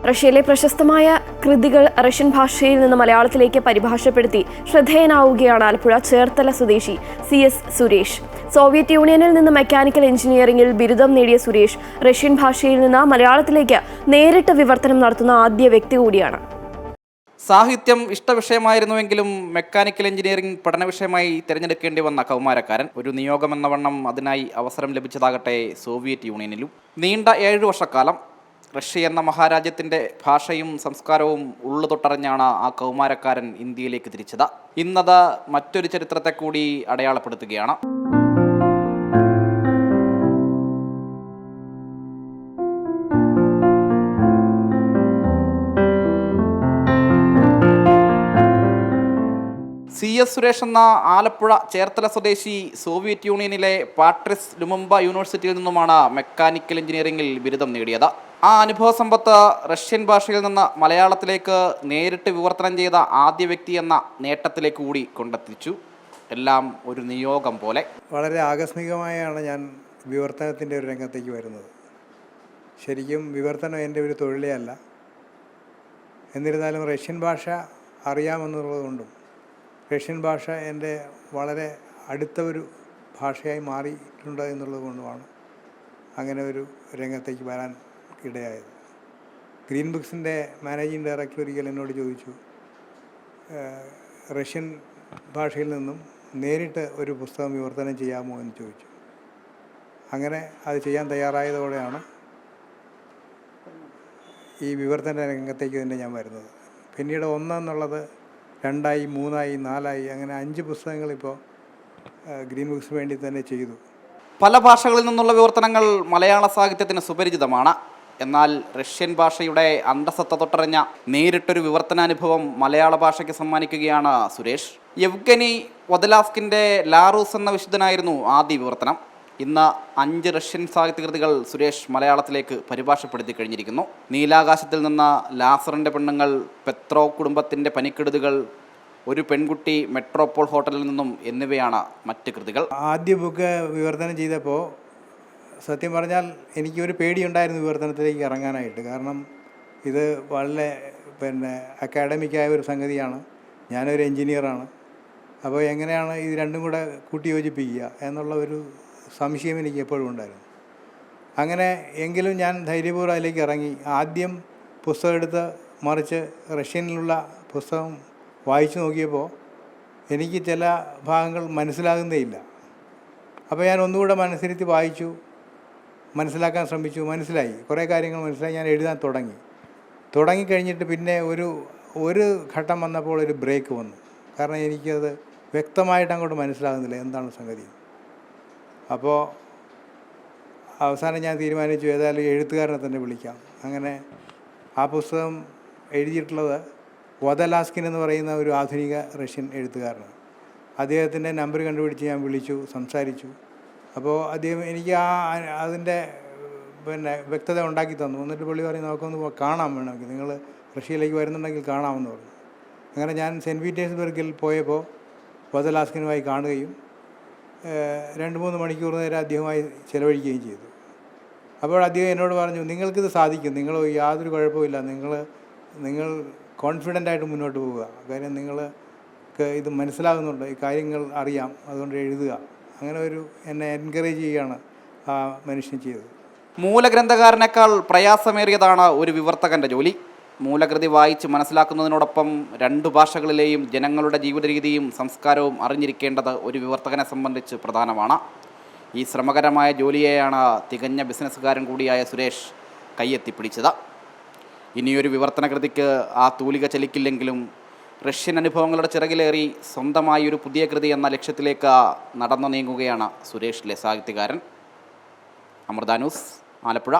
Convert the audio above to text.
റഷ്യയിലെ പ്രശസ്തമായ കൃതികൾ റഷ്യൻ ഭാഷയിൽ നിന്ന് മലയാളത്തിലേക്ക് പരിഭാഷപ്പെടുത്തി ശ്രദ്ധേയനാവുകയാണ് ആലപ്പുഴ ചേർത്തല സ്വദേശി CS സുരേഷ്. സോവിയറ്റ് യൂണിയനിൽ നിന്ന് മെക്കാനിക്കൽ എഞ്ചിനീയറിംഗിൽ ബിരുദം നേടിയ സുരേഷ് റഷ്യൻ ഭാഷയിൽ നിന്ന് മലയാളത്തിലേക്ക് നേരിട്ട് വിവർത്തനം നടത്തുന്ന ആദ്യ വ്യക്തി കൂടിയാണ്. സാഹിത്യം ഇഷ്ടവിഷയമായിരുന്നുവെങ്കിലും മെക്കാനിക്കൽ എഞ്ചിനീയറിംഗ് പഠന വിഷയമായി തിരഞ്ഞെടുക്കേണ്ടി വന്ന കൗമാരക്കാരൻ ഒരു നിയോഗമെന്ന വണ്ണം അതിനായി അവസരം ലഭിച്ചതാകട്ടെ സോവിയറ്റ് യൂണിയനിലും. നീണ്ട 7 വർഷക്കാലം റഷ്യ എന്ന മഹാരാജ്യത്തിൻ്റെ ഭാഷയും സംസ്കാരവും ഉള്ളുതൊട്ടറിഞ്ഞാണ് ആ കൗമാരക്കാരൻ ഇന്ത്യയിലേക്ക് തിരിച്ചത്. ഇന്നത് മറ്റൊരു ചരിത്രത്തെ കൂടി അടയാളപ്പെടുത്തുകയാണ്. CS സുരേഷ് എന്ന ആലപ്പുഴ ചേർത്തല സ്വദേശി സോവിയറ്റ് യൂണിയനിലെ പാട്രിസ് ലുമുംബ യൂണിവേഴ്സിറ്റിയിൽ നിന്നുമാണ് മെക്കാനിക്കൽ എഞ്ചിനീയറിംഗിൽ ബിരുദം നേടിയത്. ആ അനുഭവ സമ്പത്ത് റഷ്യൻ ഭാഷയിൽ നിന്ന് മലയാളത്തിലേക്ക് നേരിട്ട് വിവർത്തനം ചെയ്ത ആദ്യ വ്യക്തി എന്ന നേട്ടത്തിലേക്ക് കൂടി കൊണ്ടെത്തിച്ചു. എല്ലാം ഒരു നിയോഗം പോലെ. വളരെ ആകസ്മികമായാണ് ഞാൻ വിവർത്തനത്തിൻ്റെ ഒരു രംഗത്തേക്ക് വരുന്നത്. ശരിക്കും വിവർത്തനം എൻ്റെ ഒരു തൊഴിലേ അല്ല. എന്നിരുന്നാലും റഷ്യൻ ഭാഷ അറിയാമെന്നുള്ളതുകൊണ്ടും റഷ്യൻ ഭാഷ എൻ്റെ വളരെ അടുത്ത ഒരു ഭാഷയായി മാറിയിട്ടുണ്ട് എന്നുള്ളത് കൊണ്ടുമാണ് അങ്ങനെ ഒരു രംഗത്തേക്ക് വരാൻ ഇടയായത്. ഗ്രീൻ ബുക്സിൻ്റെ മാനേജിങ് ഡയറക്ടർ ഒരിക്കൽ എന്നോട് ചോദിച്ചു, റഷ്യൻ ഭാഷയിൽ നിന്നും നേരിട്ട് ഒരു പുസ്തകം വിവർത്തനം ചെയ്യാമോ എന്ന് ചോദിച്ചു. അങ്ങനെ അത് ചെയ്യാൻ തയ്യാറായതോടെയാണ് ഈ വിവർത്തന രംഗത്തേക്ക് തന്നെ ഞാൻ വരുന്നത്. പിന്നീട് 1 എന്നുള്ളത് 2ആയി 3ആയി 4ആയി അങ്ങനെ 5 പുസ്തകങ്ങൾ ഇപ്പോൾ ഗ്രീൻ ബുക്സിന് വേണ്ടി തന്നെ ചെയ്തു. പല ഭാഷകളിൽ നിന്നുള്ള വിവർത്തനങ്ങൾ മലയാള സാഹിത്യത്തിന് സുപരിചിതമാണ്. എന്നാൽ റഷ്യൻ ഭാഷയുടെ അന്തസത്ത തൊട്ടറിഞ്ഞ നേരിട്ടൊരു വിവർത്തനാനുഭവം മലയാള ഭാഷയ്ക്ക് സമ്മാനിക്കുകയാണ് സുരേഷ്. യെവ്ഗനി വൊദലാസ്കിൻ്റെ ലാറൂസ് എന്ന വിശുദ്ധനായിരുന്നു ആദ്യ വിവർത്തനം. ഇന്ന് 5 റഷ്യൻ സാഹിത്യകൃതികൾ സുരേഷ് മലയാളത്തിലേക്ക് പരിഭാഷപ്പെടുത്തി കഴിഞ്ഞിരിക്കുന്നു. നീലാകാശത്തിൽ നിന്ന്, ലാസറിൻ്റെ പെണ്ണുങ്ങൾ, പെത്രോ കുടുംബത്തിൻ്റെ പനിക്കെടുതികൾ, ഒരു പെൺകുട്ടി, മെട്രോപോൾ ഹോട്ടലിൽ നിന്നും എന്നിവയാണ് മറ്റ് കൃതികൾ. ആദ്യ ബുക്ക് വിവർത്തനം ചെയ്തപ്പോൾ സത്യം പറഞ്ഞാൽ എനിക്കൊരു പേടിയുണ്ടായിരുന്നു വിവർത്തനത്തിലേക്ക് ഇറങ്ങാനായിട്ട്. കാരണം ഇത് വളരെ അക്കാഡമിക്കായ ഒരു സംഗതിയാണ്. ഞാനൊരു എൻജിനീയറാണ്. അപ്പോൾ എങ്ങനെയാണ് ഇത് രണ്ടും കൂടെ കൂട്ടിയോജിപ്പിക്കുക എന്നുള്ള ഒരു സംശയം എനിക്ക് എപ്പോഴും ഉണ്ടായിരുന്നു. അങ്ങനെ എങ്കിലും ഞാൻ ധൈര്യപൂർവ്വം അതിലേക്ക് ഇറങ്ങി. ആദ്യം പുസ്തകം എടുത്ത് മറിച്ച് റഷ്യനിലുള്ള പുസ്തകം വായിച്ചു നോക്കിയപ്പോൾ എനിക്ക് ചില ഭാഗങ്ങൾ മനസ്സിലാകുന്നേ ഇല്ല. അപ്പോൾ ഞാൻ ഒന്നുകൂടെ മനസ്സിരുത്തി വായിച്ചു, മനസ്സിലാക്കാൻ ശ്രമിച്ചു. മനസ്സിലായി, കുറേ കാര്യങ്ങൾ മനസ്സിലായി. ഞാൻ എഴുതാൻ തുടങ്ങിക്കഴിഞ്ഞിട്ട് പിന്നെ ഒരു ഘട്ടം വന്നപ്പോൾ ഒരു ബ്രേക്ക് വന്നു. കാരണം എനിക്കത് വ്യക്തമായിട്ട് അങ്ങോട്ട് മനസ്സിലാകുന്നില്ല എന്താണ് സംഗതി. അപ്പോൾ അവസാനം ഞാൻ തീരുമാനിച്ചു ഏതായാലും എഴുത്തുകാരനെ തന്നെ വിളിക്കാം. അങ്ങനെ ആ പുസ്തകം എഴുതിയിട്ടുള്ളത് വൊദലാസ്കിൻ എന്ന് പറയുന്ന ഒരു ആധുനിക റഷ്യൻ എഴുത്തുകാരനാണ്. അദ്ദേഹത്തിൻ്റെ നമ്പർ കണ്ടുപിടിച്ച് ഞാൻ വിളിച്ചു, സംസാരിച്ചു. അപ്പോൾ അദ്ദേഹം എനിക്ക് അതിൻ്റെ വ്യക്തത ഉണ്ടാക്കി തന്നു. എന്നിട്ട് പുള്ളി പറയും, നമുക്കൊന്ന് കാണാൻ വേണമെങ്കിൽ, നിങ്ങൾ റഷ്യയിലേക്ക് വരുന്നുണ്ടെങ്കിൽ കാണാമെന്ന് പറഞ്ഞു. അങ്ങനെ ഞാൻ സെൻറ്റ് പീറ്റേഴ്സ്ബർഗിൽ പോയപ്പോൾ വൊദലാസ്കിനുമായി കാണുകയും 2-3 മണിക്കൂർ നേരം അദ്ദേഹമായി ചിലവഴിക്കുകയും ചെയ്തു. അപ്പോൾ അദ്ദേഹം എന്നോട് പറഞ്ഞു, നിങ്ങൾക്കിത് സാധിക്കും, നിങ്ങൾ യാതൊരു കുഴപ്പമില്ല, നിങ്ങൾ കോൺഫിഡൻ്റായിട്ട് മുന്നോട്ട് പോവുക. കാര്യം നിങ്ങൾക്ക് ഇത് മനസ്സിലാകുന്നുണ്ട്, ഈ കാര്യങ്ങൾ അറിയാം, അതുകൊണ്ട് എഴുതുക. അങ്ങനെ എന്നെ എൻകറേജ് ചെയ്യുകയാണ് ആ മനുഷ്യൻ ചെയ്തത്. മൂലഗ്രന്ഥകാരനേക്കാൾ പ്രയാസമേറിയതാണ് ഒരു വിവർത്തകൻ്റെ ജോലി. മൂലകൃതി വായിച്ച് മനസ്സിലാക്കുന്നതിനോടൊപ്പം 2 ഭാഷകളിലെയും ജനങ്ങളുടെ ജീവിത രീതിയും സംസ്കാരവും അറിഞ്ഞിരിക്കേണ്ടത് ഒരു വിവർത്തകനെ സംബന്ധിച്ച് പ്രധാനമാണ്. ഈ ശ്രമകരമായ ജോലിയെയാണ് തികഞ്ഞ ബിസിനസ്സുകാരൻ കൂടിയായ സുരേഷ് കയ്യെത്തിപ്പിടിച്ചത്. ഇനിയൊരു വിവർത്തന കൃതിക്ക് ആ തൂലിക ചലിക്കില്ലെങ്കിലും റഷ്യൻ അനുഭവങ്ങളുടെ ചിറകിലേറി സ്വന്തമായി ഒരു പുതിയ കൃതി എന്ന ലക്ഷ്യത്തിലേക്ക് നടന്നു നീങ്ങുകയാണ് സുരേഷിലെ സാഹിത്യകാരൻ. അമൃത ന്യൂസ്, ആലപ്പുഴ.